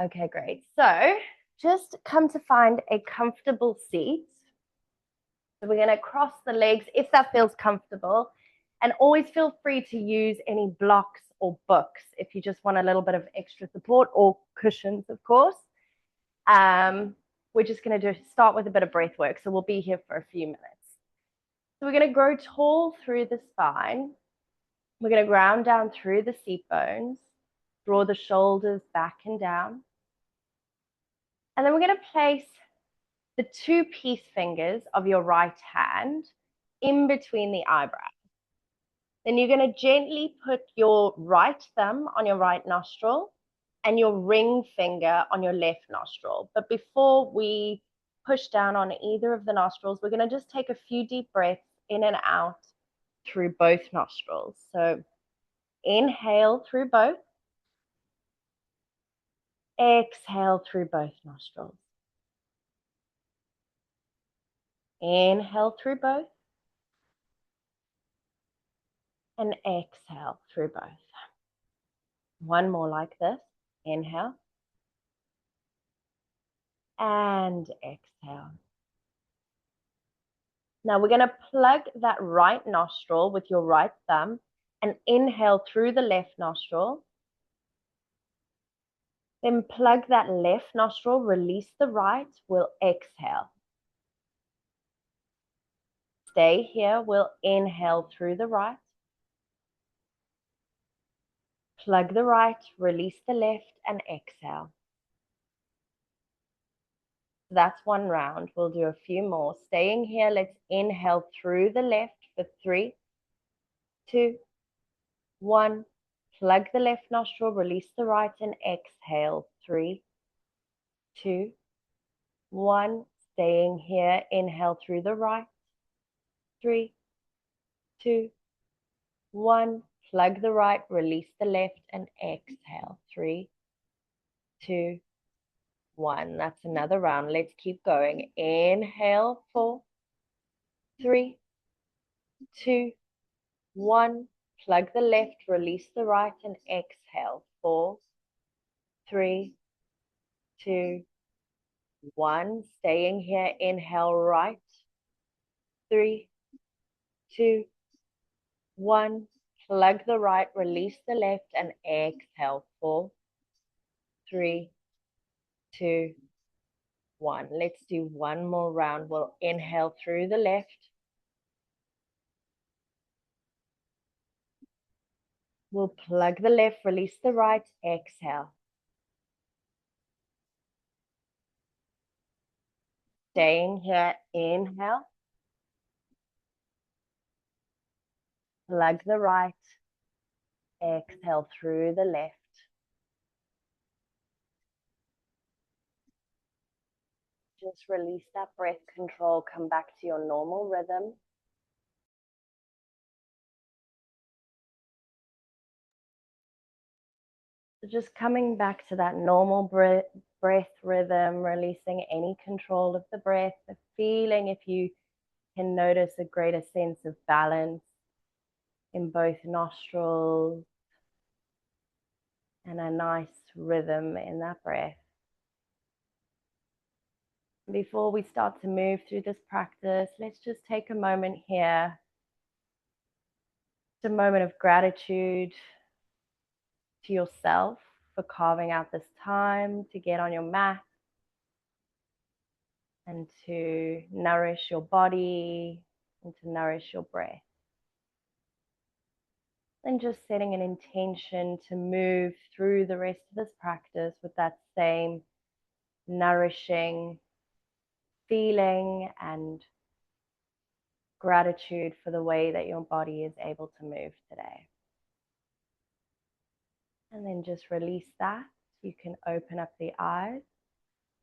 Okay, great. So just come to find a comfortable seat. So we're going to cross the legs if that feels comfortable. And always feel free to use any blocks or books if you just want a little bit of extra support, or cushions, of course. We're just going to start with a bit of breath work. So we'll be here for a few minutes. So we're going to grow tall through the spine. We're going to ground down through the seat bones, draw the shoulders back and down. And then we're going to place the two peace fingers of your right hand in between the eyebrows. Then you're going to gently put your right thumb on your right nostril and your ring finger on your left nostril. But before we push down on either of the nostrils, we're going to just take a few deep breaths in and out through both nostrils. So inhale through both. Exhale through both nostrils. Inhale through both. And exhale through both. One more like this. Inhale. And exhale. Now we're going to plug that right nostril with your right thumb and inhale through the left nostril. Then plug that left nostril, release the right, we'll exhale. Stay here, we'll inhale through the right. Plug the right, release the left, and exhale. That's one round. We'll do a few more. Staying here, let's inhale through the left for 3, 2, 1. Plug the left nostril, release the right, and exhale. 3, 2, 1. Staying here, inhale through the right. 3, 2, 1. Plug the right, release the left, and exhale. 3, 2, 1. That's another round. Let's keep going. Inhale, 4, 3, 2, 1. Plug the left, release the right, and exhale. 4, 3, 2, 1. Staying here, inhale right. 3, 2, 1. Plug the right, release the left, and exhale. 4, 3, 2, 1. Let's do one more round. We'll inhale through the left. We'll plug the left, release the right, exhale. Staying here, inhale. Plug the right, exhale through the left. Just release that breath control, come back to your normal rhythm. So just coming back to that normal breath rhythm, releasing any control of the breath, the feeling if you can notice a greater sense of balance in both nostrils and a nice rhythm in that breath. Before we start to move through this practice, let's just take a moment here. Just a moment of gratitude to yourself for carving out this time to get on your mat and to nourish your body and to nourish your breath. And just setting an intention to move through the rest of this practice with that same nourishing feeling and gratitude for the way that your body is able to move today. And then just release that. You can open up the eyes.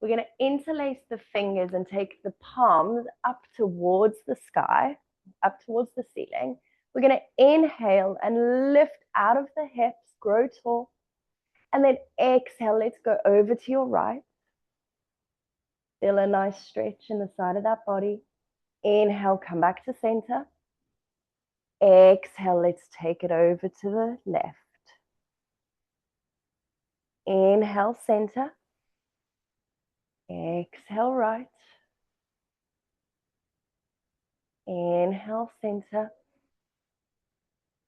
We're going to interlace the fingers and take the palms up towards the sky, up towards the ceiling. We're going to inhale and lift out of the hips, grow tall. And then exhale, let's go over to your right. Feel a nice stretch in the side of that body. Inhale, come back to center. Exhale, let's take it over to the left. Inhale, center. Exhale right. Inhale center.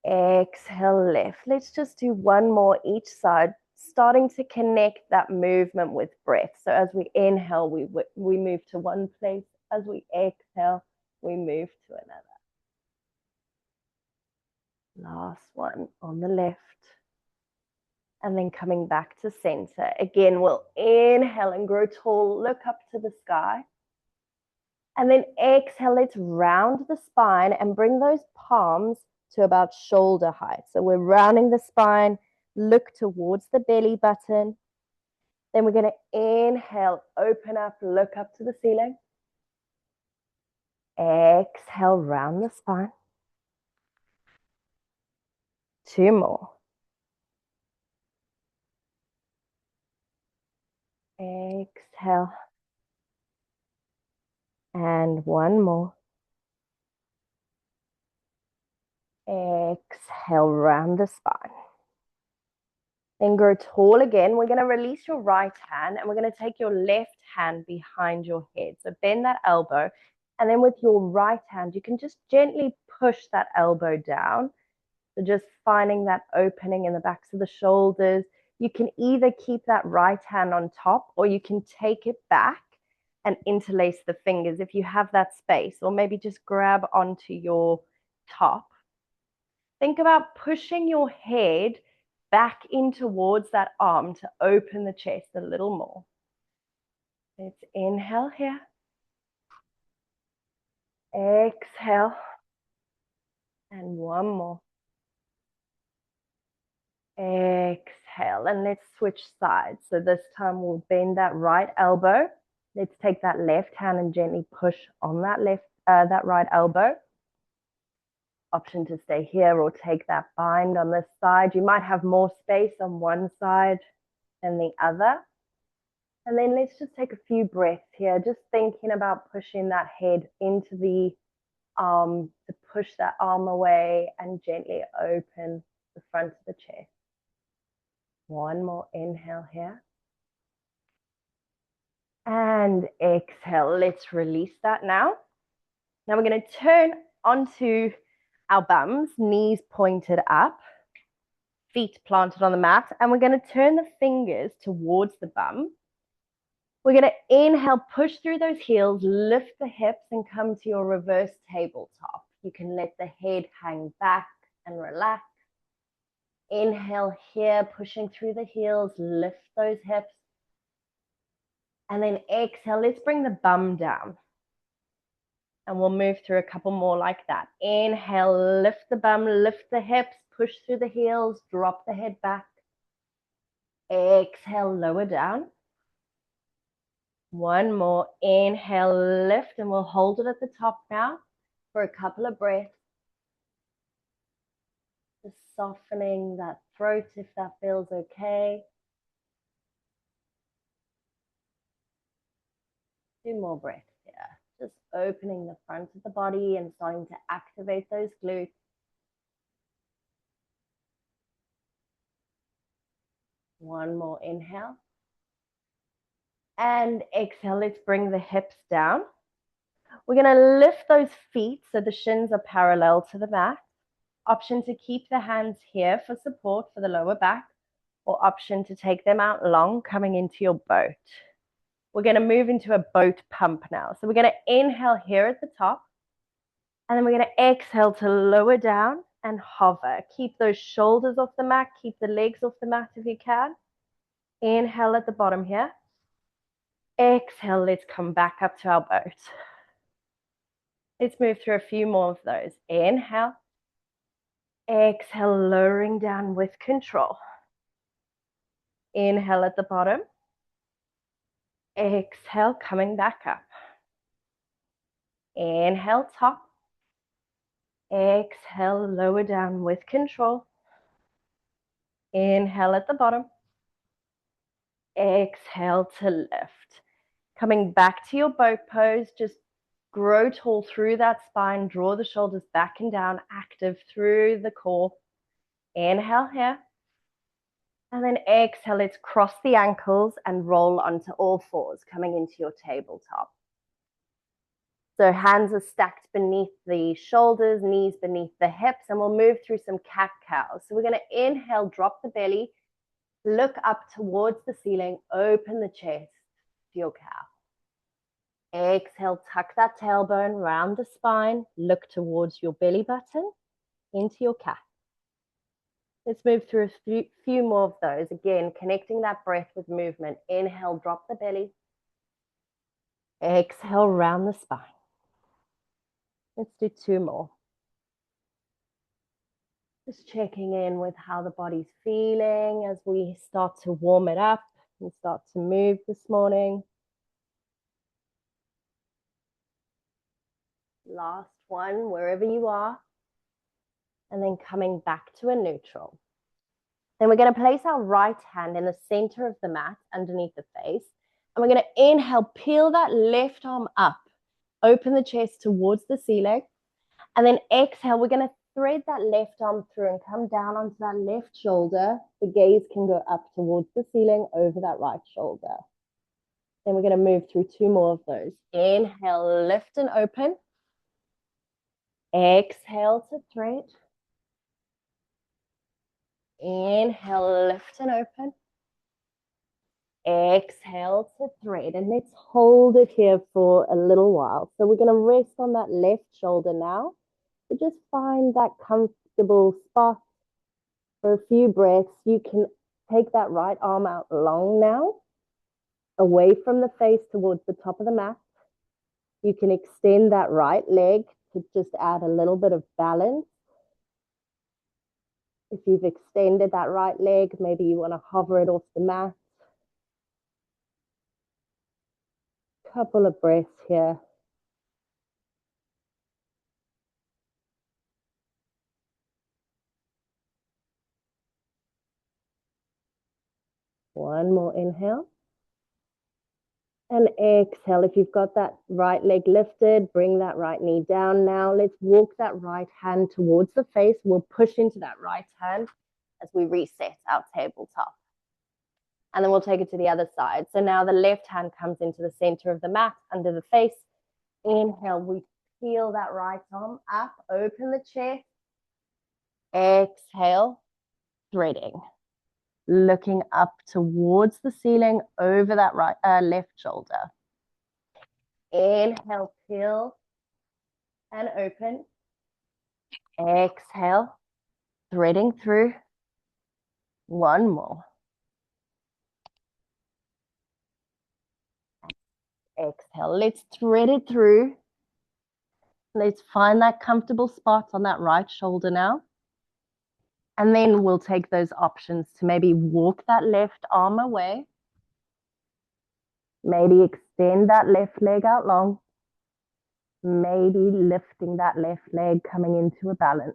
Exhale left. Let's just do one more each side, starting to connect that movement with breath. So as we inhale, we move to one place. As we exhale, we move to another. Last one on the left. And then coming back to center. Again, we'll inhale and grow tall, look up to the sky. And then exhale, let's round the spine and bring those palms to about shoulder height. So we're rounding the spine, look towards the belly button. Then we're going to inhale, open up, look up to the ceiling. Exhale, round the spine. 2 more. Exhale. And 1 more. Exhale, round the spine. Then grow tall again. We're going to release your right hand and we're going to take your left hand behind your head. So bend that elbow. And then with your right hand, you can just gently push that elbow down. So just finding that opening in the backs of the shoulders. You can either keep that right hand on top or you can take it back and interlace the fingers if you have that space, or maybe just grab onto your top. Think about pushing your head back in towards that arm to open the chest a little more. Let's inhale here. Exhale. And 1 more. Exhale. And let's switch sides. So this time we'll bend that right elbow. Let's take that left hand and gently push on that right elbow. Option to stay here or take that bind on this side. You might have more space on one side than the other. And then let's just take a few breaths here, just thinking about pushing that head into the arm to push that arm away and gently open the front of the chest. 1 more inhale here. And exhale. Let's release that now. Now we're going to turn onto our bums, knees pointed up, feet planted on the mat, and we're going to turn the fingers towards the bum. We're going to inhale, push through those heels, lift the hips, and come to your reverse tabletop. You can let the head hang back and relax. Inhale here, pushing through the heels, lift those hips. And then exhale, let's bring the bum down. And we'll move through a couple more like that. Inhale, lift the bum, lift the hips, push through the heels, drop the head back. Exhale, lower down. 1 more. Inhale, lift, and we'll hold it at the top now for a couple of breaths. Just softening that throat if that feels okay. 2 more breaths here. Just opening the front of the body and starting to activate those glutes. 1 more inhale. And exhale, let's bring the hips down. We're going to lift those feet so the shins are parallel to the mat. Option to keep the hands here for support for the lower back, or option to take them out long, coming into your boat. We're going to move into a boat pump now. So we're going to inhale here at the top, and then we're going to exhale to lower down and hover. Keep those shoulders off the mat, keep the legs off the mat if you can. Inhale at the bottom here. Exhale, let's come back up to our boat. Let's move through a few more of those. Inhale. Exhale, lowering down with control. Inhale at the bottom. Exhale, coming back up. Inhale, top. Exhale, lower down with control. Inhale at the bottom. Exhale to lift. Coming back to your boat pose, just grow tall through that spine, draw the shoulders back and down, active through the core. Inhale here. And then exhale, let's cross the ankles and roll onto all fours, coming into your tabletop. So hands are stacked beneath the shoulders, knees beneath the hips, and we'll move through some cat-cows. So we're going to inhale, drop the belly, look up towards the ceiling, open the chest to your cow. Exhale, tuck that tailbone, round the spine, look towards your belly button, into your cat. Let's move through a few more of those. Again, connecting that breath with movement. Inhale, drop the belly. Exhale, round the spine. Let's do 2 more. Just checking in with how the body's feeling as we start to warm it up and start to move this morning. Last one, wherever you are. And then coming back to a neutral. Then we're going to place our right hand in the center of the mat underneath the face. And we're going to inhale, peel that left arm up, open the chest towards the ceiling. And then exhale, we're going to thread that left arm through and come down onto that left shoulder. The gaze can go up towards the ceiling over that right shoulder. Then we're going to move through 2 more of those. Inhale, lift and open. Exhale to thread. Inhale, lift and open. Exhale to thread. And let's hold it here for a little while. So we're going to rest on that left shoulder now. So just find that comfortable spot for a few breaths. You can take that right arm out long now, away from the face towards the top of the mat. You can extend that right leg to just add a little bit of balance. If you've extended that right leg, maybe you want to hover it off the mat. Couple of breaths here. One more inhale. And exhale. If you've got that right leg lifted, bring that right knee down now. Let's walk that right hand towards the face. We'll push into that right hand as we reset our tabletop. And then we'll take it to the other side. So now the left hand comes into the center of the mat, under the face. Inhale, we peel that right arm up, open the chest. Exhale, threading. Looking up towards the ceiling over that left shoulder. Inhale, peel and open. Exhale, threading through. One more. Exhale, let's thread it through. Let's find that comfortable spot on that right shoulder now. And then we'll take those options to maybe walk that left arm away. Maybe extend that left leg out long. Maybe lifting that left leg, coming into a balance.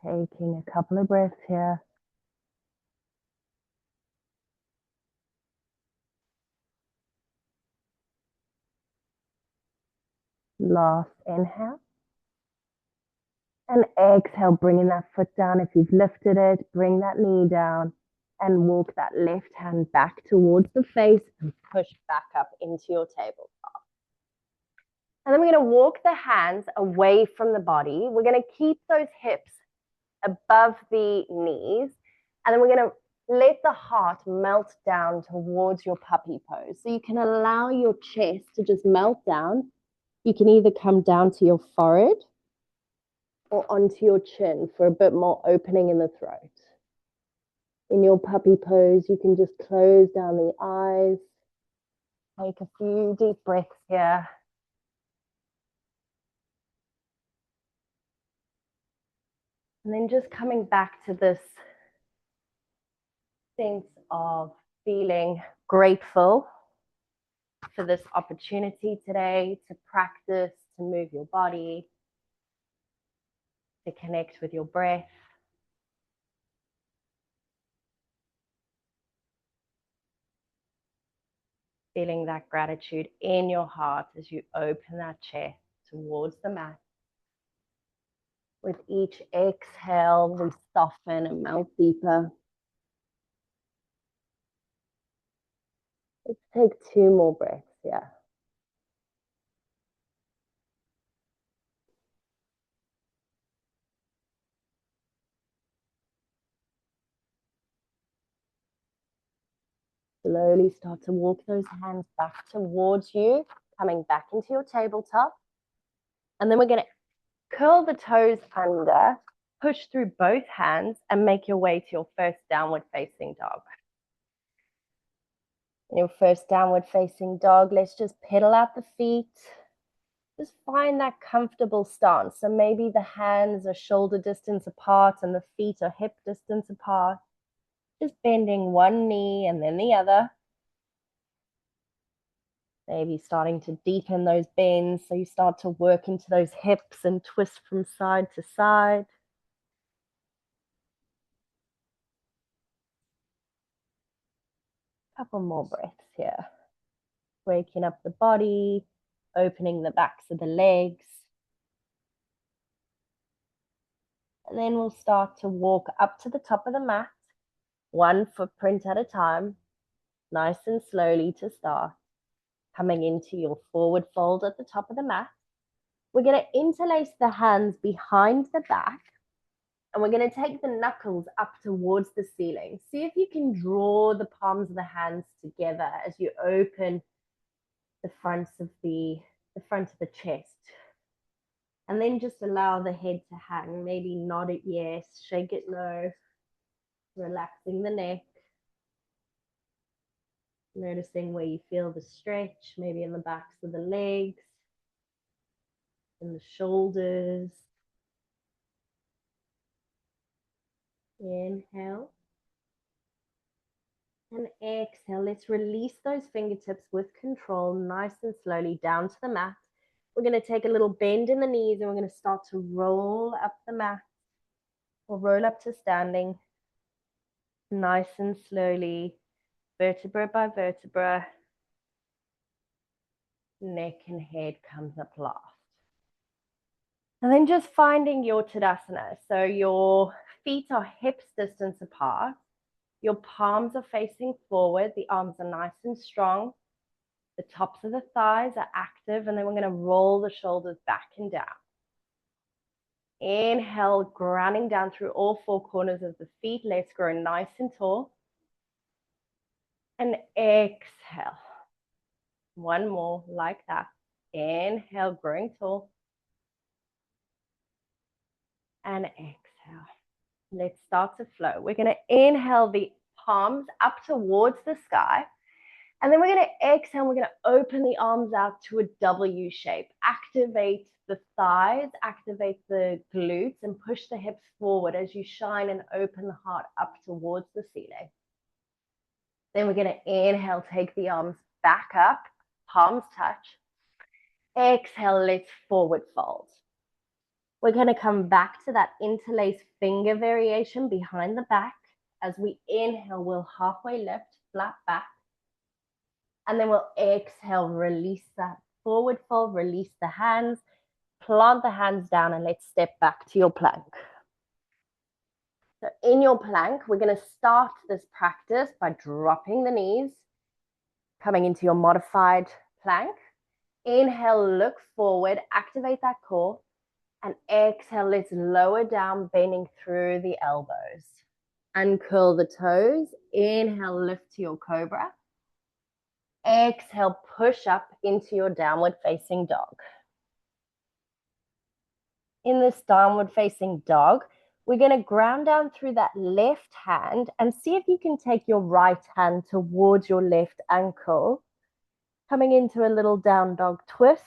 Taking a couple of breaths here. Last inhale. And exhale, bringing that foot down. If you've lifted it, bring that knee down and walk that left hand back towards the face and push back up into your tabletop. And then we're going to walk the hands away from the body. We're going to keep those hips above the knees. And then we're going to let the heart melt down towards your puppy pose. So you can allow your chest to just melt down. You can either come down to your forehead or onto your chin for a bit more opening in the throat. In your puppy pose, you can just close down the eyes. Take a few deep breaths here. And then just coming back to this sense of feeling grateful for this opportunity today to practice, to move your body, to connect with your breath. Feeling that gratitude in your heart as you open that chest towards the mat. With each exhale, we soften and melt deeper. Let's take 2 more breaths here. Slowly start to walk those hands back towards you, coming back into your tabletop. And then we're going to curl the toes under, push through both hands, and make your way to your first downward facing dog. In your first downward facing dog, let's just pedal out the feet. Just find that comfortable stance. So maybe the hands are shoulder distance apart and the feet are hip distance apart. Just bending one knee and then the other. Maybe starting to deepen those bends so you start to work into those hips and twist from side to side. Couple more breaths here. Waking up the body, opening the backs of the legs. And then we'll start to walk up to the top of the mat, one footprint at a time, nice and slowly to start. Coming into your forward fold at the top of the mat. We're going to interlace the hands behind the back, and we're going to take the knuckles up towards the ceiling. See if you can draw the palms of the hands together as you open the front of the chest. And then just allow the head to hang. Maybe nod it yes, shake it no, relaxing the neck. Noticing where you feel the stretch, maybe in the backs of the legs, in the shoulders. Inhale. And exhale. Let's release those fingertips with control, nice and slowly down to the mat. We're going to take a little bend in the knees and we're going to start to roll up the mat or roll up to standing. Nice and slowly, vertebra by vertebra. Neck and head comes up last. And then just finding your Tadasana. So your feet are hips distance apart. Your palms are facing forward. The arms are nice and strong. The tops of the thighs are active. And then we're going to roll the shoulders back and down. Inhale, grounding down through all 4 corners of the feet. Let's grow nice and tall. And exhale. One more like that. Inhale, growing tall. And exhale. Let's start to flow. We're going to inhale the palms up towards the sky. And then we're going to exhale. We're going to open the arms out to a W shape. Activate the thighs, activate the glutes, and push the hips forward as you shine and open the heart up towards the ceiling. Then we're going to inhale, take the arms back up, palms touch. Exhale, let's forward fold. We're going to come back to that interlace finger variation behind the back. As we inhale, we'll halfway lift, flat back. And then we'll exhale, release that forward fold, release the hands, plant the hands down, and let's step back to your plank. So in your plank, we're going to start this practice by dropping the knees, coming into your modified plank. Inhale, look forward, activate that core. And exhale, let's lower down, bending through the elbows. Uncurl the toes. Inhale, lift to your cobra. Exhale, push up into your downward facing dog. In this downward facing dog, we're going to ground down through that left hand and see if you can take your right hand towards your left ankle. Coming into a little down dog twist.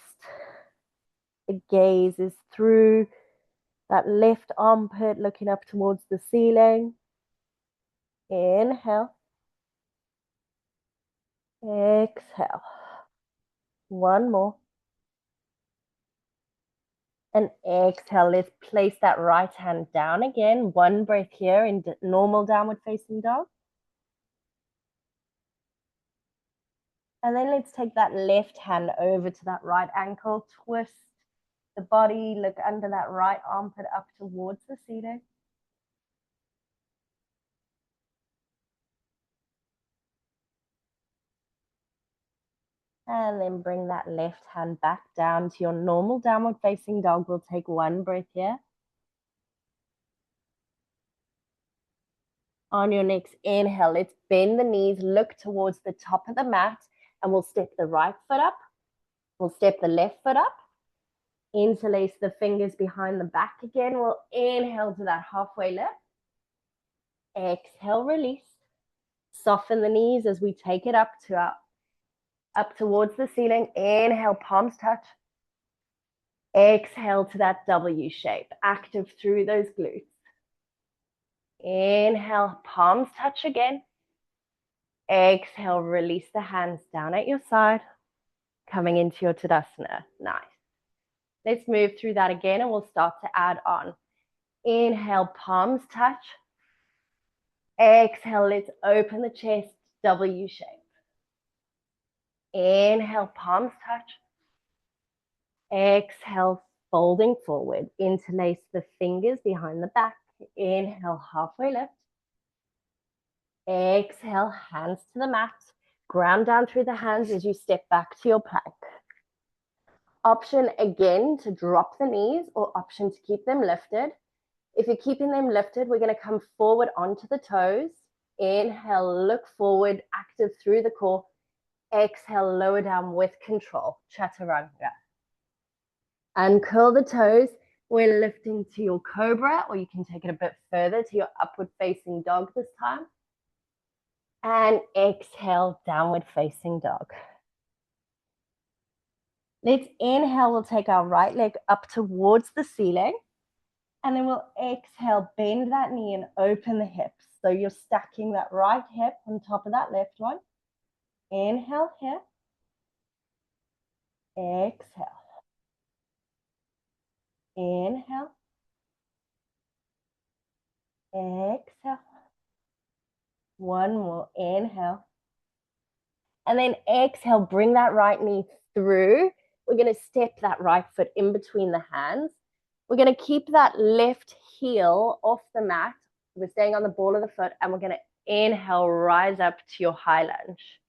The gaze is through that left armpit, looking up towards the ceiling. Inhale. Exhale. One more. And exhale. Let's place that right hand down again. One breath here in normal downward facing dog. And then let's take that left hand over to that right ankle, twist the body, look under that right armpit up towards the ceiling. And then bring that left hand back down to your normal downward facing dog. We'll take one breath here. On your next inhale, let's bend the knees, look towards the top of the mat, and we'll step the right foot up. We'll step the left foot up. Interlace the fingers behind the back again. We'll inhale to that halfway lift. Exhale, release. Soften the knees as we take it up towards the ceiling. Inhale, palms touch. Exhale to that W shape. Active through those glutes. Inhale, palms touch again. Exhale, release the hands down at your side. Coming into your Tadasana. Nice. Let's move through that again and we'll start to add on. Inhale, palms touch. Exhale, let's open the chest, W shape. Inhale, palms touch. Exhale, folding forward. Interlace the fingers behind the back. Inhale, halfway lift. Exhale, hands to the mat. Ground down through the hands as you step back to your plank. Option again to drop the knees or option to keep them lifted. If you're keeping them lifted, we're going to come forward onto the toes. Inhale, look forward, active through the core. Exhale, lower down with control. Chaturanga. Uncurl the toes. We're lifting to your cobra, or you can take it a bit further to your upward facing dog this time. And exhale, downward facing dog. Let's inhale, we'll take our right leg up towards the ceiling. And then we'll exhale, bend that knee and open the hips. So you're stacking that right hip on top of that left one. Inhale here. Exhale. Inhale. Exhale. One more. Inhale. And then exhale, bring that right knee through. We're going to step that right foot in between the hands. We're going to keep that left heel off the mat. We're staying on the ball of the foot, and we're going to inhale, rise up to your high lunge.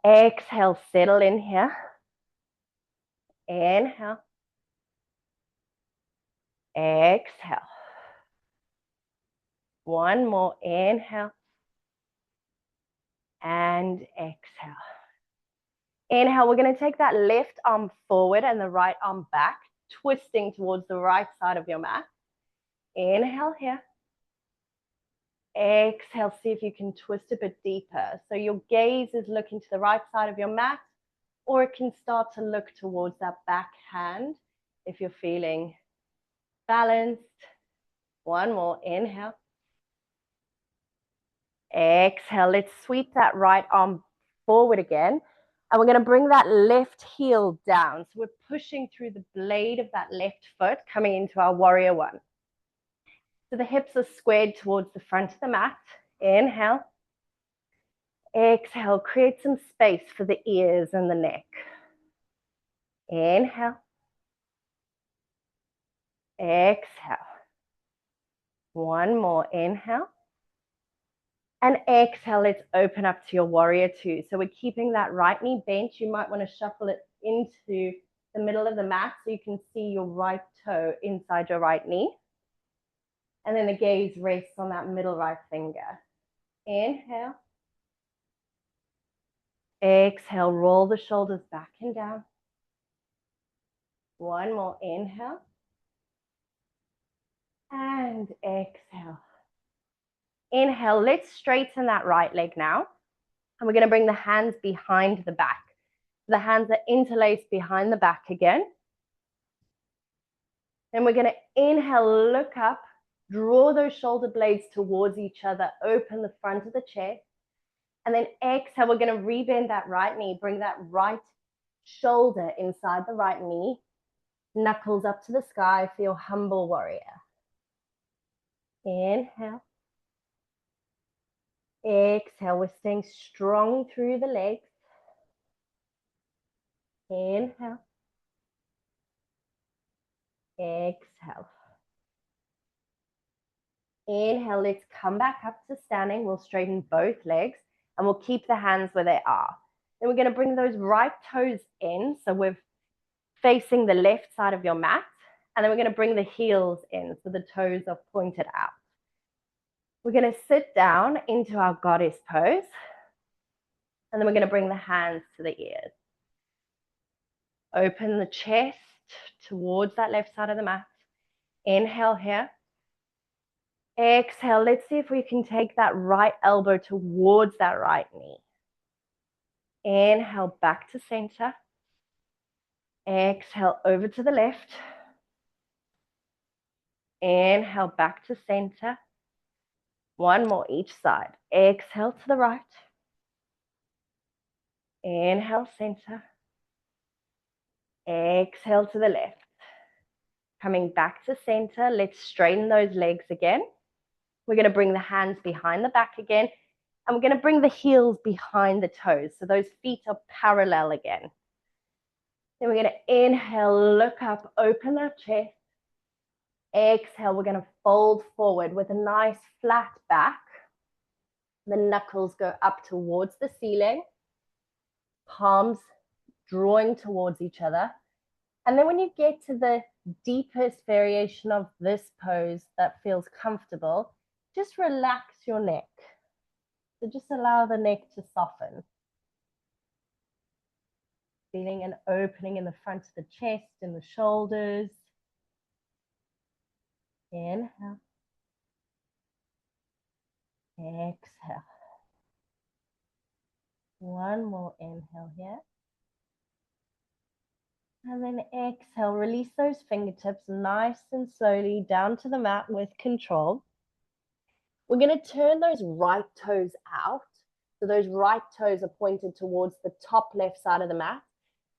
Exhale, settle in here. Inhale. Exhale. One more. Inhale. And exhale. Inhale, we're going to take that left arm forward and the right arm back, twisting towards the right side of your mat. Inhale here. Exhale, see if you can twist a bit deeper. So your gaze is looking to the right side of your mat, or it can start to look towards that back hand if you're feeling balanced. One more. Inhale. Exhale. Let's sweep that right arm forward again. And we're going to bring that left heel down. So we're pushing through the blade of that left foot, coming into our warrior one. So the hips are squared towards the front of the mat. Inhale. Exhale. Create some space for the ears and the neck. Inhale. Exhale. One more. Inhale. And exhale, let's open up to your warrior two. So we're keeping that right knee bent. You might want to shuffle it into the middle of the mat so you can see your right toe inside your right knee. And then the gaze rests on that middle right finger. Inhale. Exhale, roll the shoulders back and down. One more. Inhale. And exhale. Inhale, let's straighten that right leg now. And we're going to bring the hands behind the back. The hands are interlaced behind the back again. Then we're going to inhale, look up, draw those shoulder blades towards each other, open the front of the chest. And then exhale, we're going to rebend that right knee, bring that right shoulder inside the right knee, knuckles up to the sky for your humble warrior. Inhale. Exhale, we're staying strong through the legs. Inhale. Exhale. Inhale, let's come back up to standing. We'll straighten both legs and we'll keep the hands where they are. Then we're going to bring those right toes in. So we're facing the left side of your mat. And then we're going to bring the heels in so the toes are pointed out. We're going to sit down into our goddess pose. And then we're going to bring the hands to the ears. Open the chest towards that left side of the mat. Inhale here. Exhale. Let's see if we can take that right elbow towards that right knee. Inhale, back to center. Exhale, over to the left. Inhale, back to center. One more each side. Exhale to the right. Inhale, center. Exhale to the left. Coming back to center, let's straighten those legs again. We're going to bring the hands behind the back again, and we're going to bring the heels behind the toes, so those feet are parallel again. Then we're going to inhale, look up, open our chest. Exhale, we're going to fold forward with a nice flat back. The knuckles go up towards the ceiling, palms drawing towards each other. And then when you get to the deepest variation of this pose that feels comfortable, just relax your neck. So just allow the neck to soften. Feeling an opening in the front of the chest and the shoulders. Inhale. Exhale. One more inhale here. And then exhale, release those fingertips nice and slowly down to the mat with control. We're going to turn those right toes out. So those right toes are pointed towards the top left side of the mat.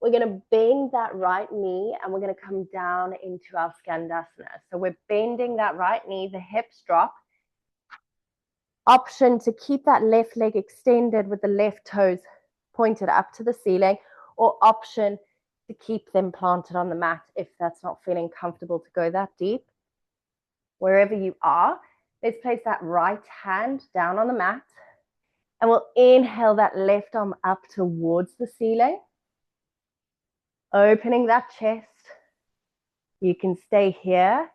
We're going to bend that right knee and we're going to come down into our Skandasana. So we're bending that right knee, the hips drop. Option to keep that left leg extended with the left toes pointed up to the ceiling, or option to keep them planted on the mat if that's not feeling comfortable to go that deep. Wherever you are, let's place that right hand down on the mat and we'll inhale that left arm up towards the ceiling, opening that chest. You can stay here,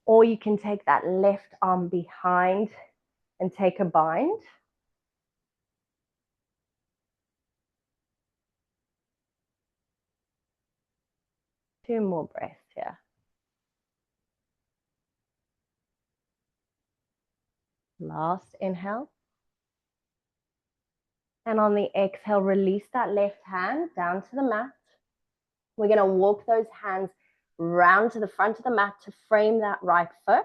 or you can take that left arm behind and take a bind. Two more breaths here. Last inhale. And on the exhale, release that left hand down to the mat. We're going to walk those hands round to the front of the mat to frame that right foot.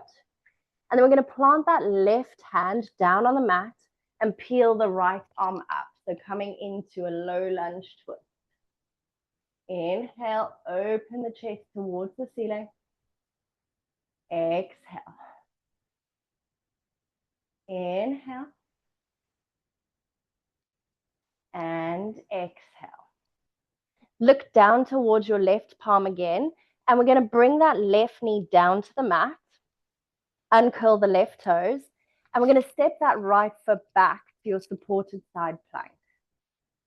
And then we're going to plant that left hand down on the mat and peel the right arm up. So coming into a low lunge twist. Inhale, open the chest towards the ceiling. Exhale. Inhale. And exhale. Look down towards your left palm again. And we're going to bring that left knee down to the mat. Uncurl the left toes. And we're going to step that right foot back to your supported side plank.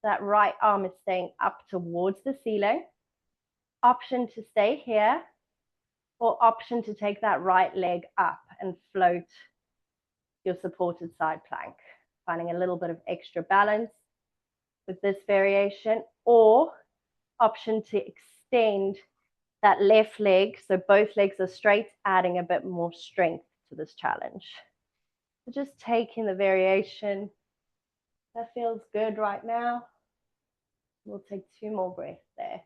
That right arm is staying up towards the ceiling. Option to stay here, or option to take that right leg up and float your supported side plank. Finding a little bit of extra balance with this variation, or option to extend that left leg so both legs are straight, adding a bit more strength to this challenge. So just taking the variation that feels good right now. We'll take two more breaths there.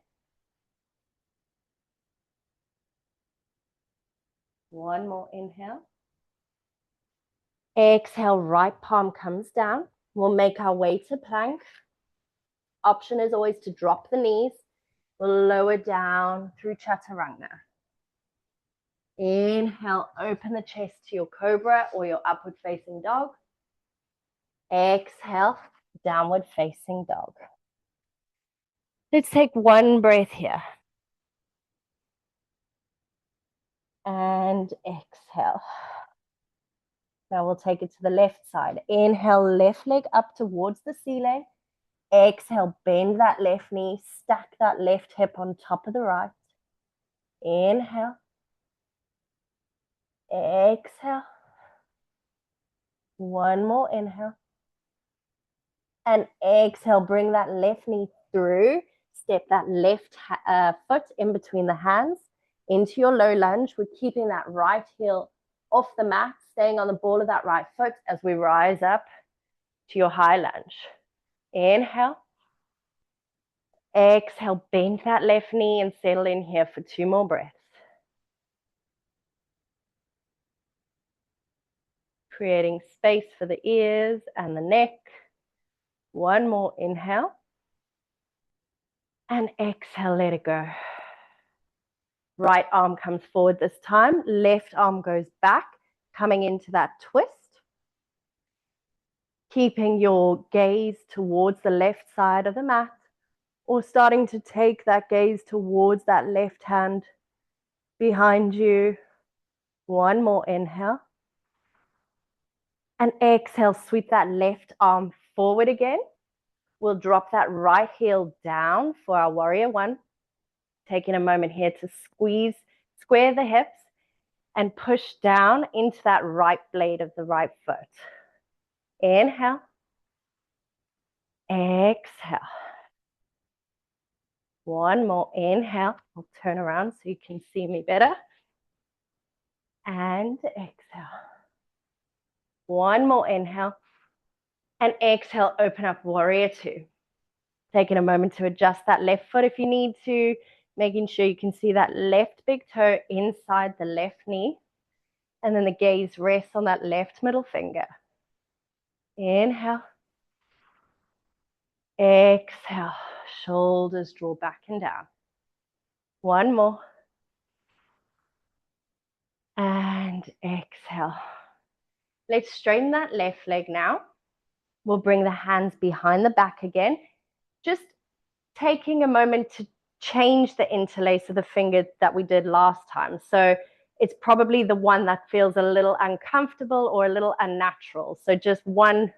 One more inhale. Exhale, right palm comes down. We'll make our way to plank. Option is always to drop the knees. We'll lower down through chaturanga. Inhale, open the chest to your cobra or your upward facing dog. Exhale, downward facing dog. Let's take one breath here. And exhale. Now we'll take it to the left side. Inhale, left leg up towards the ceiling. Exhale, bend that left knee, stack that left hip on top of the right. Inhale. Exhale. One more inhale. And exhale, bring that left knee through. Step that left foot in between the hands into your low lunge. We're keeping that right heel off the mat, staying on the ball of that right foot as we rise up to your high lunge. Inhale. Exhale, bend that left knee and settle in here for 2 more breaths. Creating space for the ears and the neck. One more inhale. And exhale, let it go. Right arm comes forward this time. Left arm goes back, coming into that twist. Keeping your gaze towards the left side of the mat, or starting to take that gaze towards that left hand behind you. One more inhale. And exhale, sweep that left arm forward again. We'll drop that right heel down for our warrior one. Taking a moment here to square the hips and push down into that right blade of the right foot. Inhale. Exhale. One more inhale. I'll turn around so you can see me better. And exhale. One more inhale. And exhale, open up warrior two. Taking a moment to adjust that left foot if you need to, making sure you can see that left big toe inside the left knee. And then the gaze rests on that left middle finger. Inhale. Exhale. Shoulders draw back and down. One more. And exhale. Let's straighten that left leg now. We'll bring the hands behind the back again. Just taking a moment to change the interlace of the finger that we did last time. So it's probably the one that feels a little uncomfortable or a little unnatural. So just one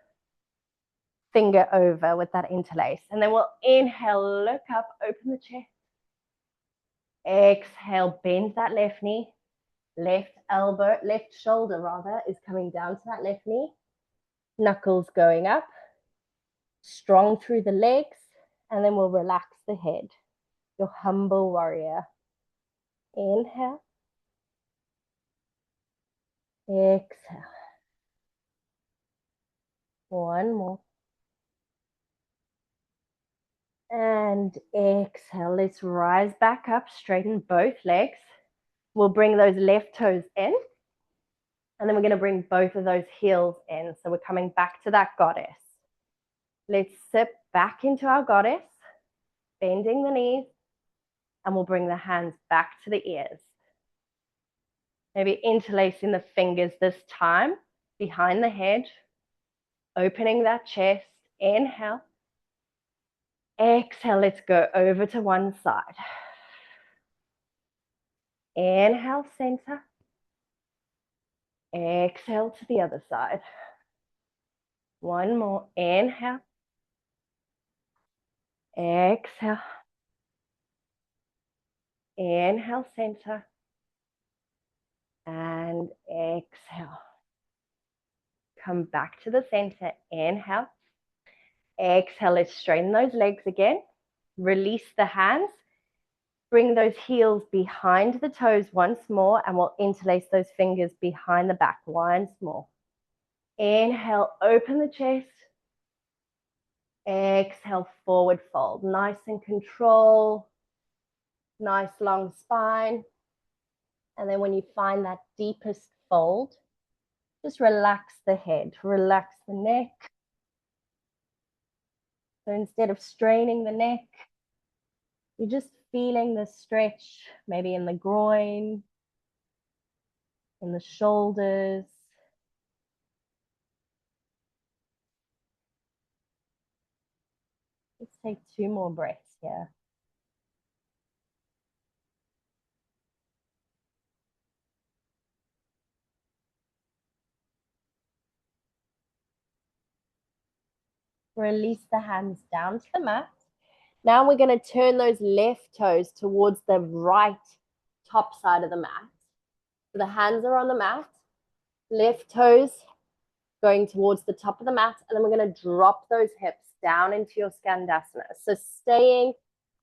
finger over with that interlace. And then we'll inhale, look up, open the chest. Exhale, bend that left knee. Left shoulder rather, is coming down to that left knee. Knuckles going up. Strong through the legs. And then we'll relax the head. Your humble warrior. Inhale. Exhale. One more. And exhale. Let's rise back up, straighten both legs. We'll bring those left toes in. And then we're going to bring both of those heels in. So we're coming back to that goddess. Let's sit back into our goddess, bending the knees. And we'll bring the hands back to the ears. Maybe interlacing the fingers this time behind the head. Opening that chest. Inhale. Exhale, let's go over to one side. Inhale, center. Exhale to the other side. One more. Inhale. Exhale. Inhale, center. And exhale. Come back to the center. Inhale. Exhale, let's straighten those legs again. Release the hands. Bring those heels behind the toes once more, and we'll interlace those fingers behind the back once more. Inhale, open the chest. Exhale, forward fold. Nice and control. Nice long spine. And then when you find that deepest fold, just relax the head, relax the neck. So instead of straining the neck, you're just feeling the stretch, maybe in the groin, in the shoulders. Let's take 2 more breaths here. Release the hands down to the mat. Now we're going to turn those left toes towards the right top side of the mat. So the hands are on the mat, left toes going towards the top of the mat, and then we're going to drop those hips down into your Skandasana. So staying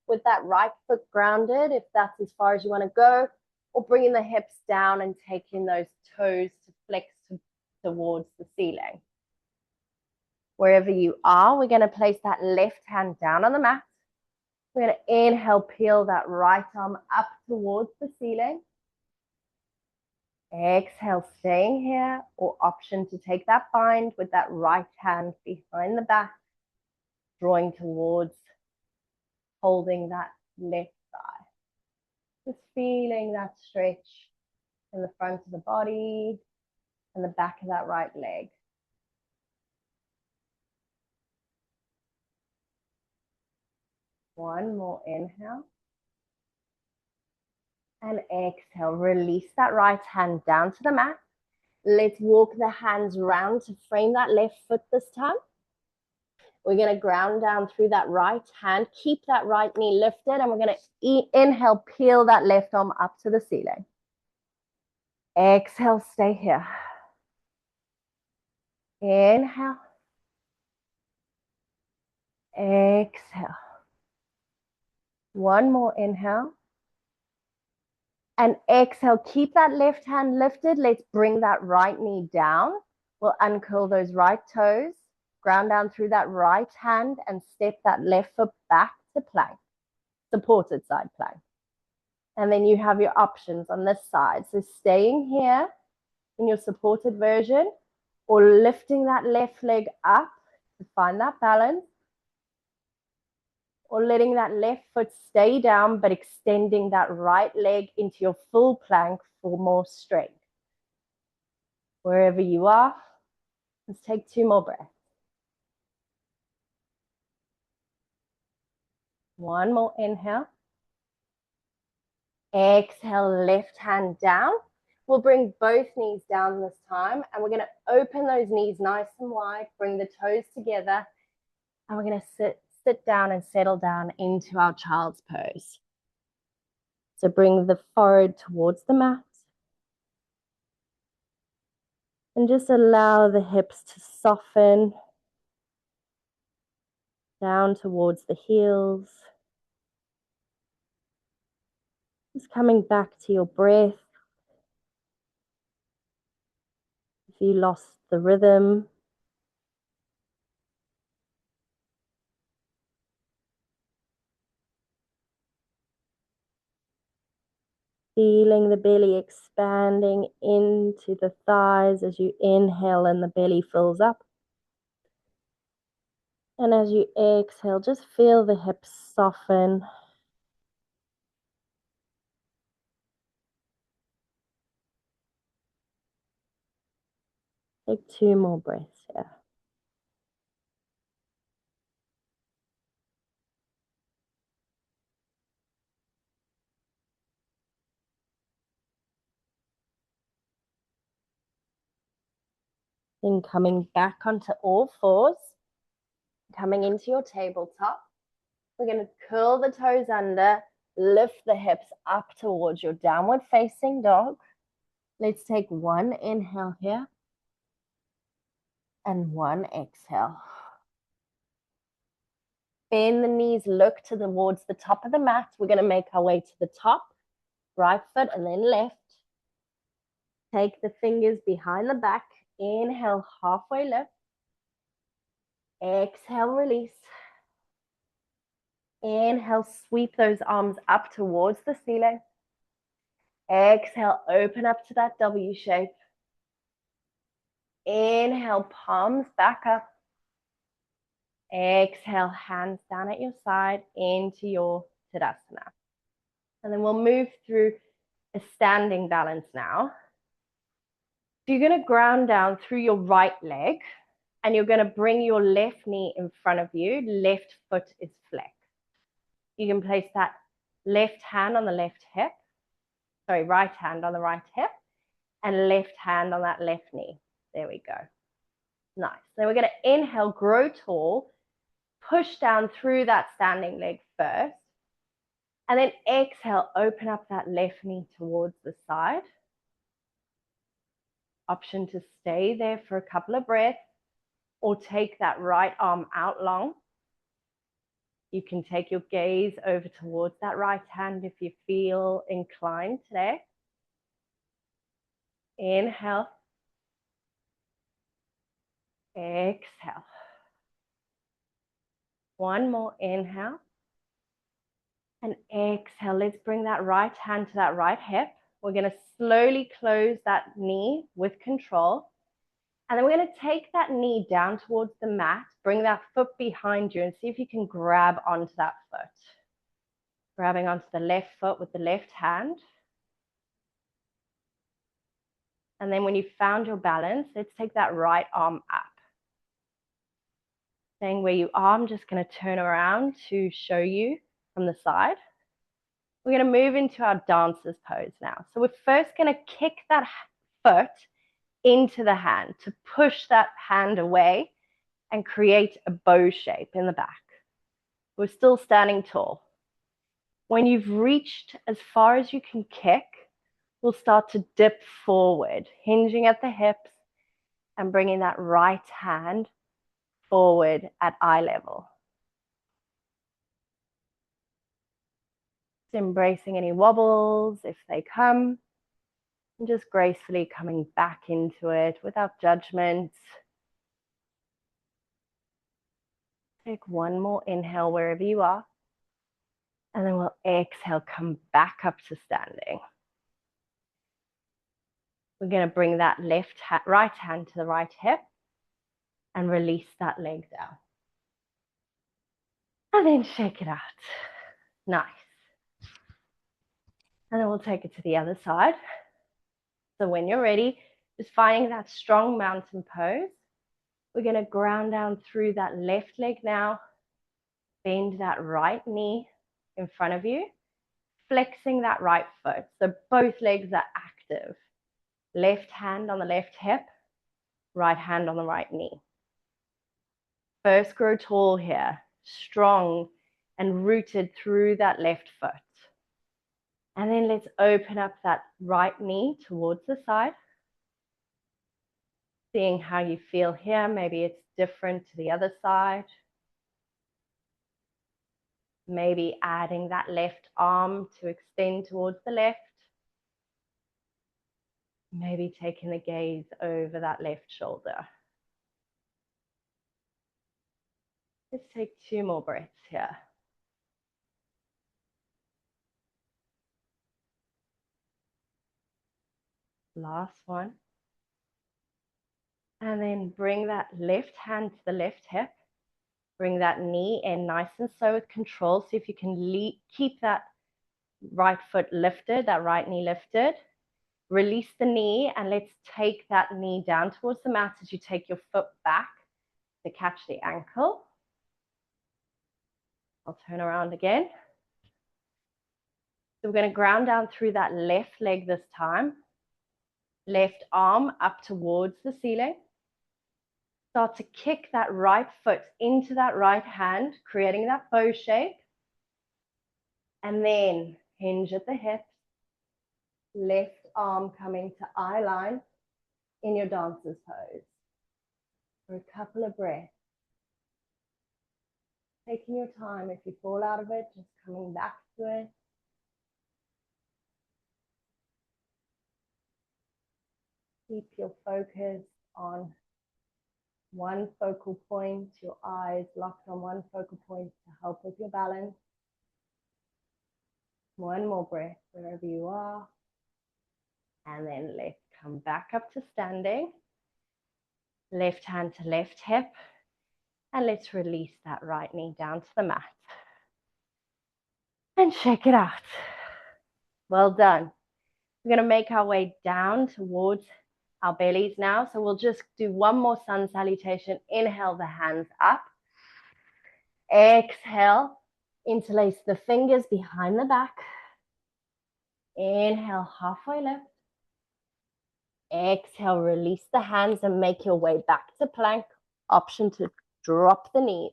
with that right foot grounded, if that's as far as you want to go, or bringing the hips down and taking those toes to flex towards the ceiling. Wherever you are, we're going to place that left hand down on the mat. We're going to inhale, peel that right arm up towards the ceiling. Exhale, staying here, or option to take that bind with that right hand behind the back, drawing towards, holding that left thigh. Just feeling that stretch in the front of the body and the back of that right leg. One more inhale. And exhale, release that right hand down to the mat. Let's walk the hands round to frame that left foot this time. We're going to ground down through that right hand. Keep that right knee lifted, and we're going to inhale, peel that left arm up to the ceiling. Exhale, stay here. Inhale. Exhale. One more inhale. And exhale, keep that left hand lifted. Let's bring that right knee down. We'll uncurl those right toes, ground down through that right hand, and step that left foot back to plank, supported side plank. And then you have your options on this side. So staying here in your supported version, or lifting that left leg up to find that balance, or letting that left foot stay down, but extending that right leg into your full plank for more strength. Wherever you are, let's take 2 more breaths. One more inhale. Exhale, left hand down. We'll bring both knees down this time, and we're going to open those knees nice and wide, bring the toes together, and we're going to sit down and settle down into our child's pose. So bring the forehead towards the mat. And just allow the hips to soften down towards the heels. Just coming back to your breath. If you lost the rhythm, feeling the belly expanding into the thighs as you inhale and the belly fills up. And as you exhale, just feel the hips soften. Take 2 more breaths here. Then coming back onto all fours, coming into your tabletop. We're going to curl the toes under, lift the hips up towards your downward facing dog. Let's take 1 inhale here and 1 exhale. Bend the knees, look towards the top of the mat. We're going to make our way to the top, right foot and then left. Take the fingers behind the back. Inhale, halfway lift. Exhale, release. Inhale, sweep those arms up towards the ceiling. Exhale, open up to that W shape. Inhale, palms back up. Exhale, hands down at your side into your Tadasana. And then we'll move through a standing balance now. So you're going to ground down through your right leg, and you're going to bring your left knee in front of you. Left foot is flexed. You can place that left hand on the left hip, right hand on the right hip, and left hand on that left knee. There we go. Nice. Then we're going to inhale, grow tall, Push down through that standing leg first. And then exhale, open up that left knee towards the side. Option to stay there for a couple of breaths or take that right arm out long. You can take your gaze over towards that right hand if you feel inclined today. Inhale. Exhale. One more inhale. And exhale. Let's bring that right hand to that right hip. We're going to slowly close that knee with control. And then we're going to take that knee down towards the mat. Bring that foot behind you and see if you can grab onto that foot. Grabbing onto the left foot with the left hand. And then when you've found your balance, let's take that right arm up. Staying where you are, I'm just going to turn around to show you from the side. We're going to move into our dancer's pose now. So we're first going to kick that foot into the hand to push that hand away and create a bow shape in the back. We're still standing tall. When you've reached as far as you can kick, we'll start to dip forward, hinging at the hips and bringing that right hand forward at eye level. Just embracing any wobbles if they come, and just gracefully coming back into it without judgment. Take one more inhale wherever you are, and then we'll exhale, come back up to standing. We're going to bring that right hand to the right hip and release that leg down. And then shake it out. Nice. And then we'll take it to the other side. So when you're ready, just finding that strong mountain pose. We're going to ground down through that left leg now. Bend that right knee in front of you. Flexing that right foot. So both legs are active. Left hand on the left hip. Right hand on the right knee. First, grow tall here. Strong and rooted through that left foot. And then let's open up that right knee towards the side. Seeing how you feel here. Maybe it's different to the other side. Maybe adding that left arm to extend towards the left. Maybe taking the gaze over that left shoulder. Let's take 2 more breaths here. Last one. And then bring that left hand to the left hip. Bring that knee in nice and slow with control. See if you can keep that right foot lifted, that right knee lifted. Release the knee and let's take that knee down towards the mat as you take your foot back to catch the ankle. I'll turn around again. So we're going to ground down through that left leg this time. Left arm up towards the ceiling. Start to kick that right foot into that right hand, creating that bow shape. And then hinge at the hips. Left arm coming to eye line in your dancer's pose. For a couple of breaths. Taking your time. If you fall out of it, just coming back to it. Keep your focus on one focal point, your eyes locked on one focal point to help with your balance. One more breath wherever you are. And then let's come back up to standing. Left hand to left hip. And let's release that right knee down to the mat. And shake it out. Well done. We're going to make our way down towards our bellies now. So we'll just do one more sun salutation. Inhale the hands up. Exhale. Interlace the fingers behind the back. Inhale, halfway lift. Exhale, release the hands and make your way back to plank. Option to drop the knees.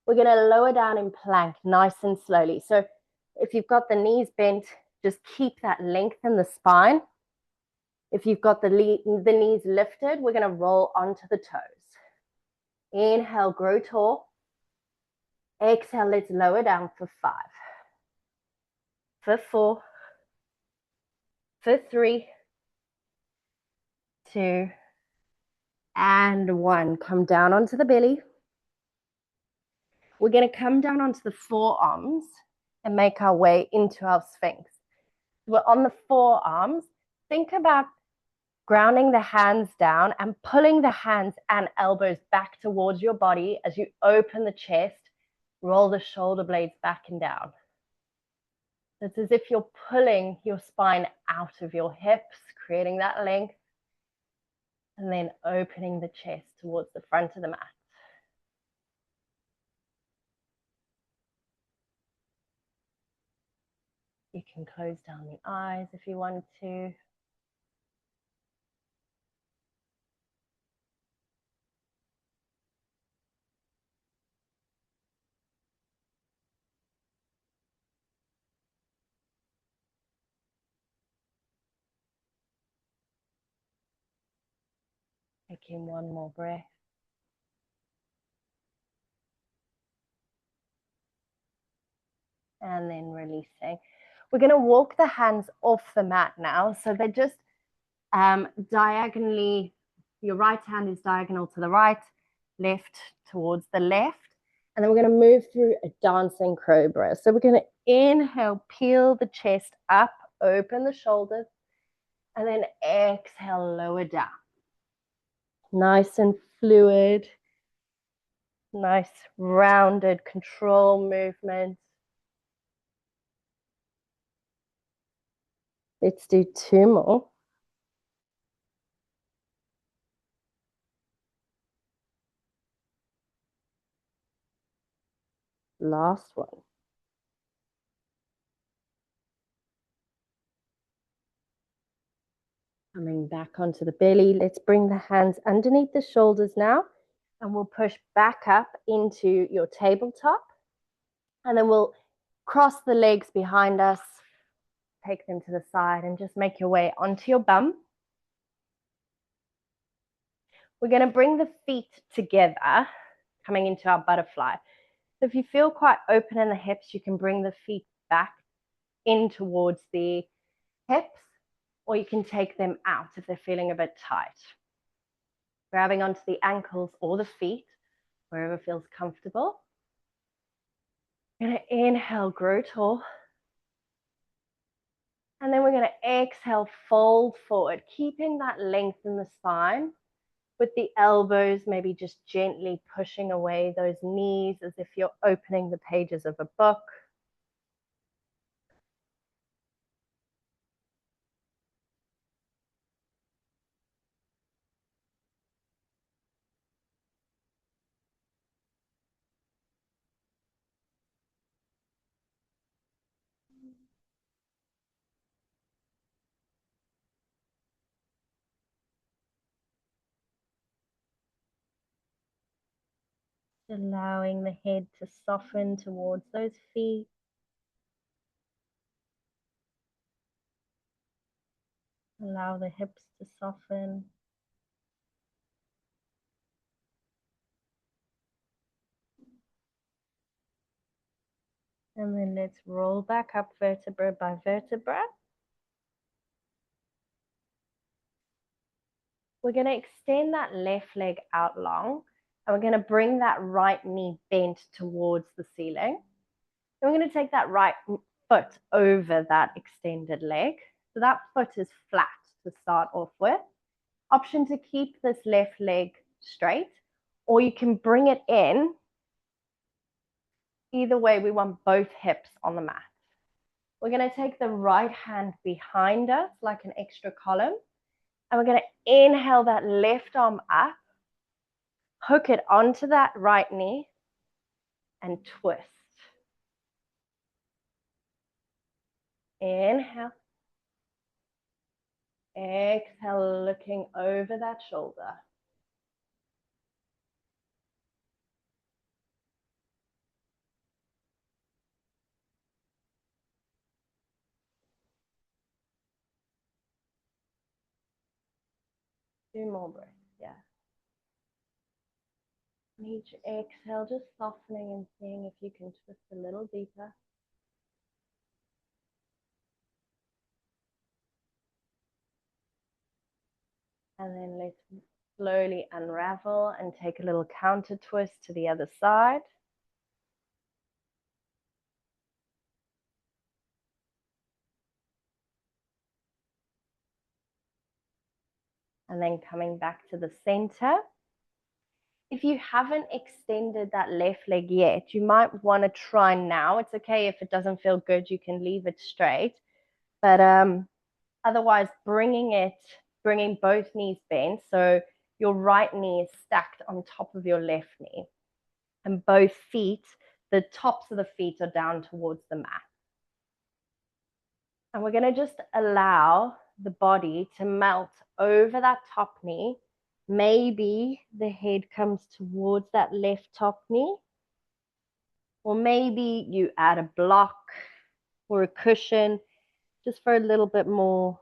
We're going to lower down in plank nice and slowly. So if you've got the knees bent, just keep that length in the spine. If you've got the knees lifted, we're going to roll onto the toes. Inhale, grow tall. Exhale, let's lower down for 5, for 4, for 3, 2, and 1. Come down onto the belly. We're going to come down onto the forearms and make our way into our Sphinx. We're on the forearms. Think about grounding the hands down and pulling the hands and elbows back towards your body as you open the chest, roll the shoulder blades back and down. It's as if you're pulling your spine out of your hips, creating that length, and then opening the chest towards the front of the mat. You can close down the eyes if you want to. Taking one more breath. And then releasing. We're going to walk the hands off the mat now. So they're just diagonally, your right hand is diagonal to the right, left towards the left. And then we're going to move through a dancing cobra. So we're going to inhale, peel the chest up, open the shoulders, and then exhale, lower down. Nice and fluid, nice rounded control movement. Let's do 2 more. Last one. Coming back onto the belly. Let's bring the hands underneath the shoulders now. And we'll push back up into your tabletop. And then we'll cross the legs behind us. Take them to the side and just make your way onto your bum. We're going to bring the feet together, coming into our butterfly. So if you feel quite open in the hips, you can bring the feet back in towards the hips, or you can take them out if they're feeling a bit tight. Grabbing onto the ankles or the feet, wherever feels comfortable. We're going to inhale, grow tall. And then we're going to exhale, fold forward, keeping that length in the spine with the elbows, maybe just gently pushing away those knees as if you're opening the pages of a book. Allowing the head to soften towards those feet. Allow the hips to soften. And then let's roll back up vertebra by vertebra. We're going to extend that left leg out long, and we're going to bring that right knee bent towards the ceiling. Then we're going to take that right foot over that extended leg. So that foot is flat to start off with. Option to keep this left leg straight, or you can bring it in. Either way, we want both hips on the mat. We're going to take the right hand behind us like an extra column. And we're going to inhale that left arm up, hook it onto that right knee, and twist. Inhale. Exhale, looking over that shoulder. 2 more breaths. Yeah. And each exhale, just softening and seeing if you can twist a little deeper. And then let's slowly unravel and take a little counter twist to the other side. And then coming back to the center. If you haven't extended that left leg yet, you might want to try now. It's okay if it doesn't feel good, you can leave it straight. But otherwise, bringing both knees bent. So your right knee is stacked on top of your left knee. And both feet, the tops of the feet are down towards the mat. And we're going to just allow the body to melt over that top knee. Maybe the head comes towards that left top knee. Or maybe you add a block or a cushion just for a little bit more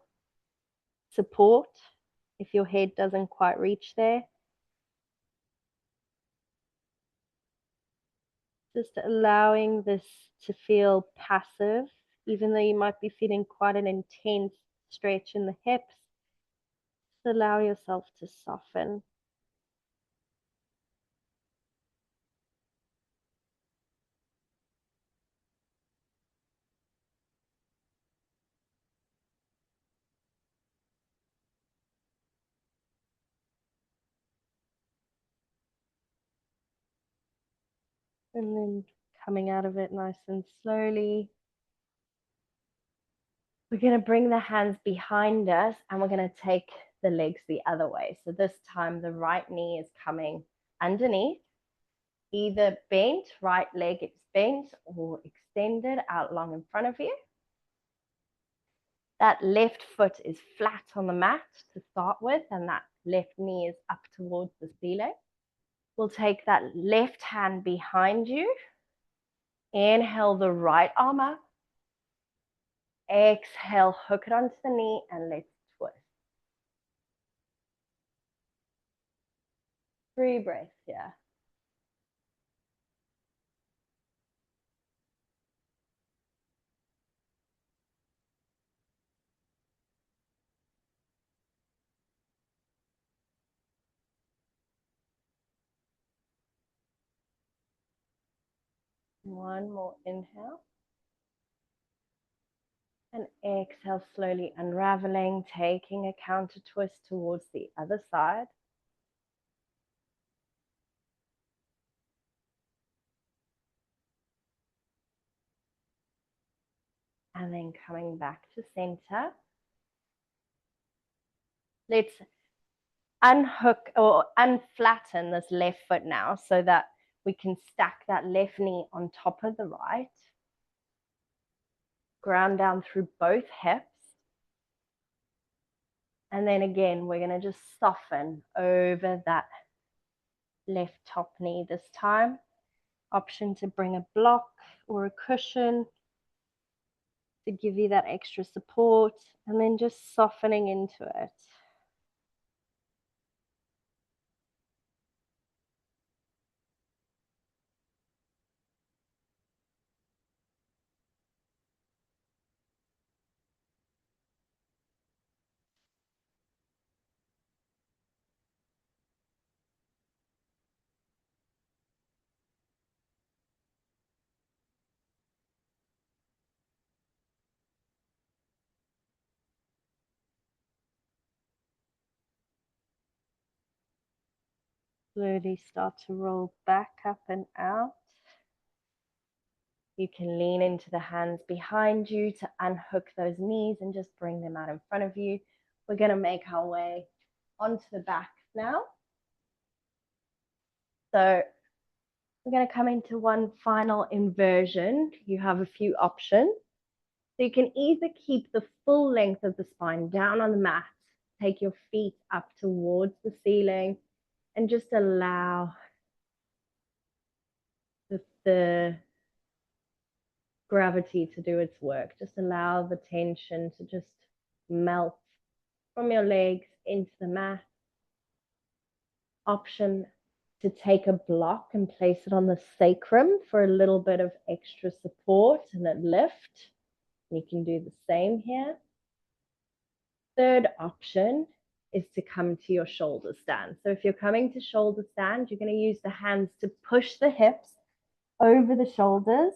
support if your head doesn't quite reach there. Just allowing this to feel passive, even though you might be feeling quite an intense stretch in the hips. Just allow yourself to soften. And then coming out of it nice and slowly. We're going to bring the hands behind us and we're going to take the legs the other way. So this time the right knee is coming underneath, either bent, right leg is bent or extended out long in front of you. That left foot is flat on the mat to start with, and that left knee is up towards the ceiling. We'll take that left hand behind you. Inhale the right arm up. Exhale, hook it onto the knee and let's twist. 3 breaths here. One more inhale. And exhale, slowly unraveling, taking a counter twist towards the other side. And then coming back to center. Let's unhook or unflatten this left foot now so that we can stack that left knee on top of the right. Ground down through both hips. And then again, we're going to just soften over that left top knee this time. Option to bring a block or a cushion to give you that extra support, and then just softening into it. Slowly start to roll back up and out. You can lean into the hands behind you to unhook those knees and just bring them out in front of you. We're going to make our way onto the back now. So we're going to come into one final inversion. You have a few options. So you can either keep the full length of the spine down on the mat, take your feet up towards the ceiling, and just allow the gravity to do its work. Just allow the tension to just melt from your legs into the mat. option to take a block and place it on the sacrum for a little bit of extra support and a lift. You can do the same here. Third option is to come to your shoulder stand. So if you're coming to shoulder stand, you're going to use the hands to push the hips over the shoulders,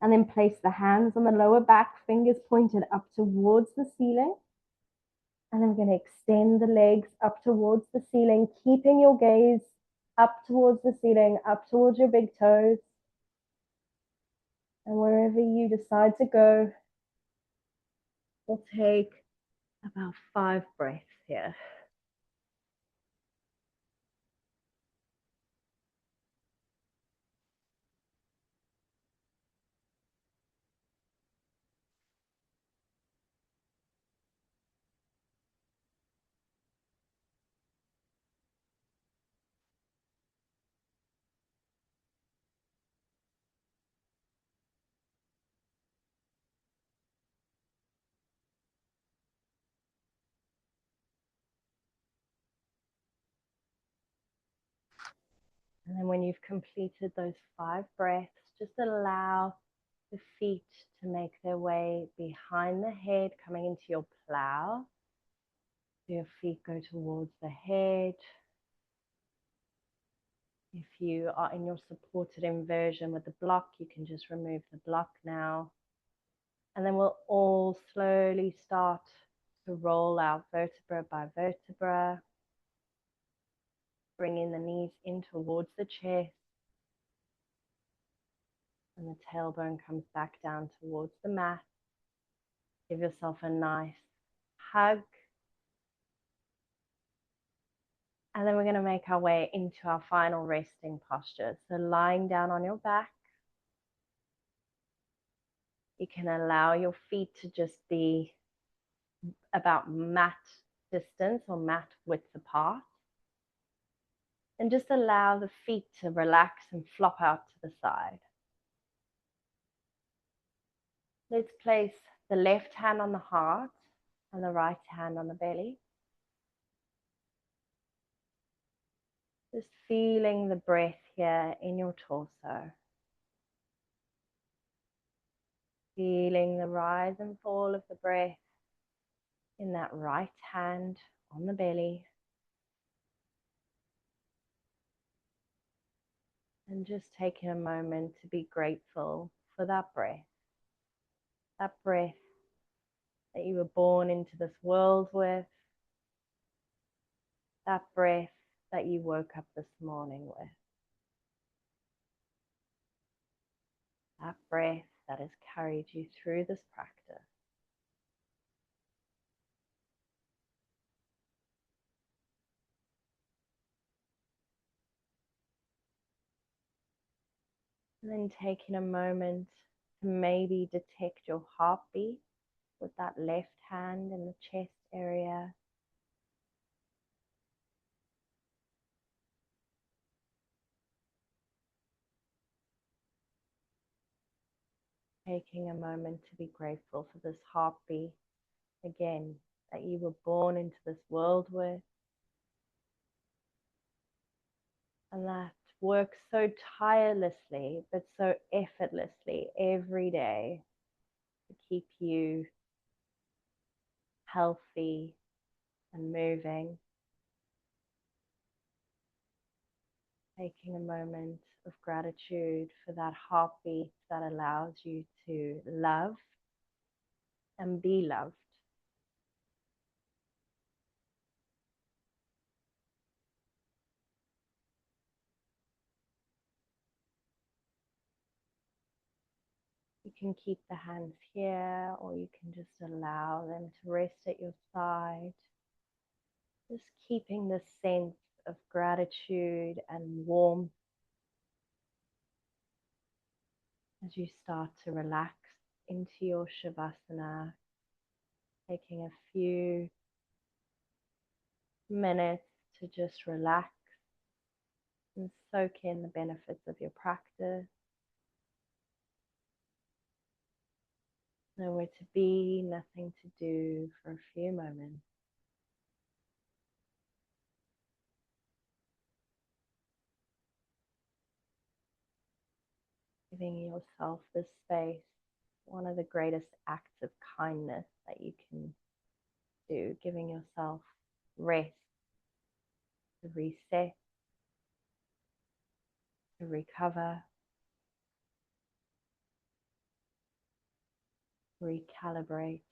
and then place the hands on the lower back, fingers pointed up towards the ceiling. And I'm going to extend the legs up towards the ceiling, keeping your gaze up towards the ceiling, up towards your big toes. And wherever you decide to go, we'll take about 5 breaths here. And then when you've completed those 5 breaths, just allow the feet to make their way behind the head, coming into your plow. Your feet go towards the head. If you are in your supported inversion with the block, you can just remove the block now. And then we'll all slowly start to roll out vertebra by vertebra. Bringing the knees in towards the chest. And the tailbone comes back down towards the mat. Give yourself a nice hug. And then we're going to make our way into our final resting posture. So lying down on your back. You can allow your feet to just be about mat distance or mat width apart. And just allow the feet to relax and flop out to the side. Let's place the left hand on the heart and the right hand on the belly. Just feeling the breath here in your torso. Feeling the rise and fall of the breath in that right hand on the belly. And just taking a moment to be grateful for that breath. That breath that you were born into this world with. That breath that you woke up this morning with. That breath that has carried you through this practice. And then taking a moment to maybe detect your heartbeat with that left hand in the chest area. Taking a moment to be grateful for this heartbeat, again, that you were born into this world with. And that works so tirelessly, but so effortlessly every day to keep you healthy and moving. Taking a moment of gratitude for that heartbeat that allows you to love and be loved. You can keep the hands here, or you can just allow them to rest at your side. Just keeping this sense of gratitude and warmth as you start to relax into your Shavasana, taking a few minutes to just relax and soak in the benefits of your practice. Nowhere to be, nothing to do for a few moments. Giving yourself this space, one of the greatest acts of kindness that you can do, giving yourself rest, to reset, to recover, recalibrate.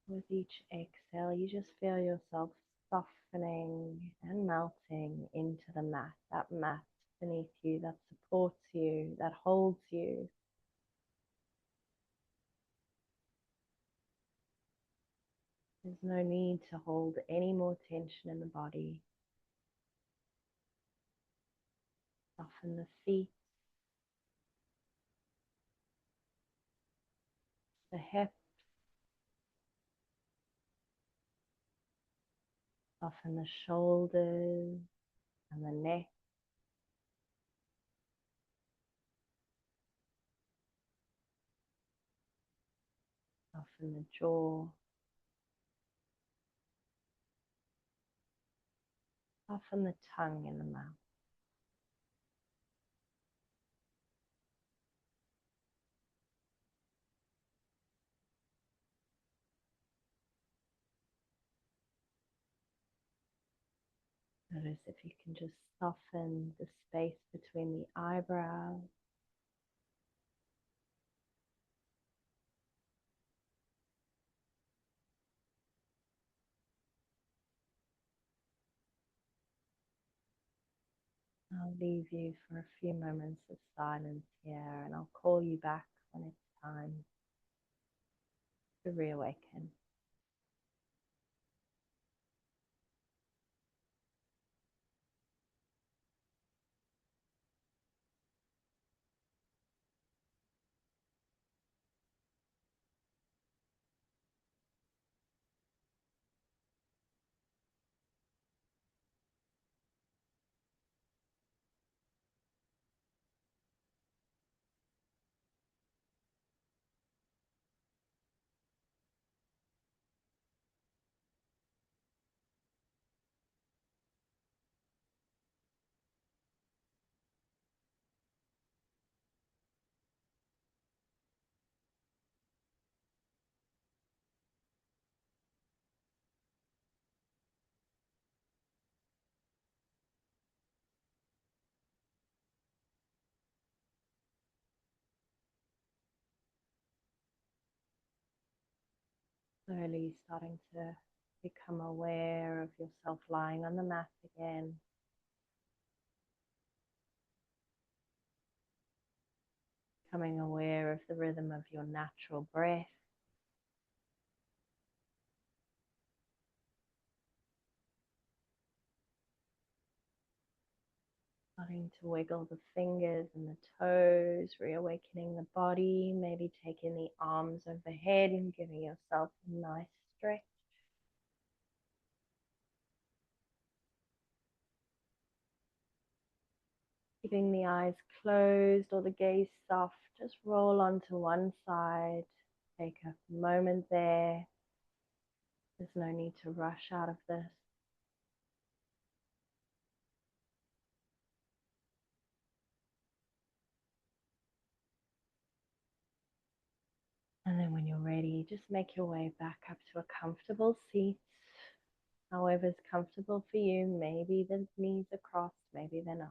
With each exhale, you just feel yourself softening and melting into the mat, that mat beneath you that supports you, that holds you. There's no need to hold any more tension in the body. Soften the feet, the hips, soften the shoulders and the neck. Soften the jaw. Soften the tongue in the mouth. Notice if you can just soften the space between the eyebrows. I'll leave you for a few moments of silence here, and I'll call you back when it's time to reawaken. Slowly starting to become aware of yourself lying on the mat again. Becoming aware of the rhythm of your natural breath. Starting to wiggle the fingers and the toes, reawakening the body, maybe taking the arms overhead and giving yourself a nice stretch. Keeping the eyes closed or the gaze soft, just roll onto one side. Take a moment there. There's no need to rush out of this. And then when you're ready, just make your way back up to a comfortable seat. However's comfortable for you. Maybe the knees are crossed, maybe they're not.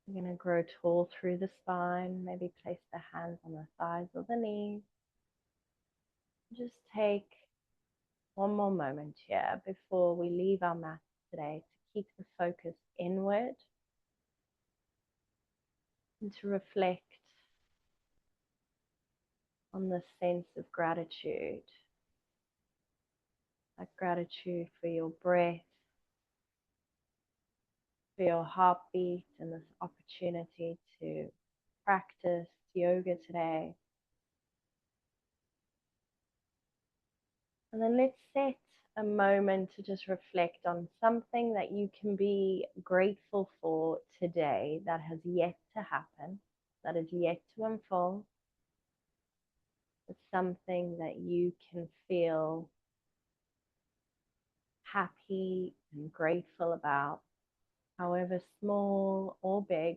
You're going to grow tall through the spine. Maybe place the hands on the thighs or the knees. Just take one more moment here before we leave our mat today to keep the focus inward and to reflect on the sense of gratitude. Like gratitude for your breath, for your heartbeat, and this opportunity to practice yoga today. And then let's set a moment to just reflect on something that you can be grateful for today that has yet to happen, that is yet to unfold. It's something that you can feel happy and grateful about, however small or big.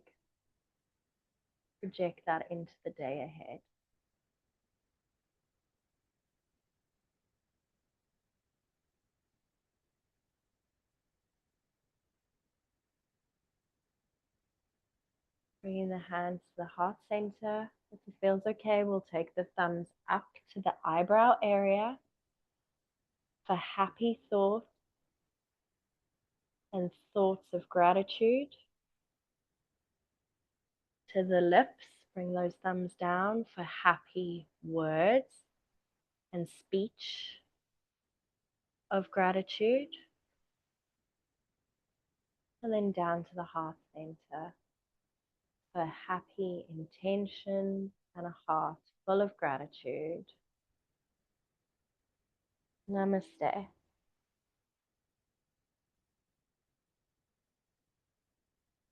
Project that into the day ahead. Bringing the hands to the heart center. If it feels okay, we'll take the thumbs up to the eyebrow area for happy thoughts and thoughts of gratitude. To the lips, bring those thumbs down for happy words and speech of gratitude. And then down to the heart center for happy intention and a heart full of gratitude. Namaste.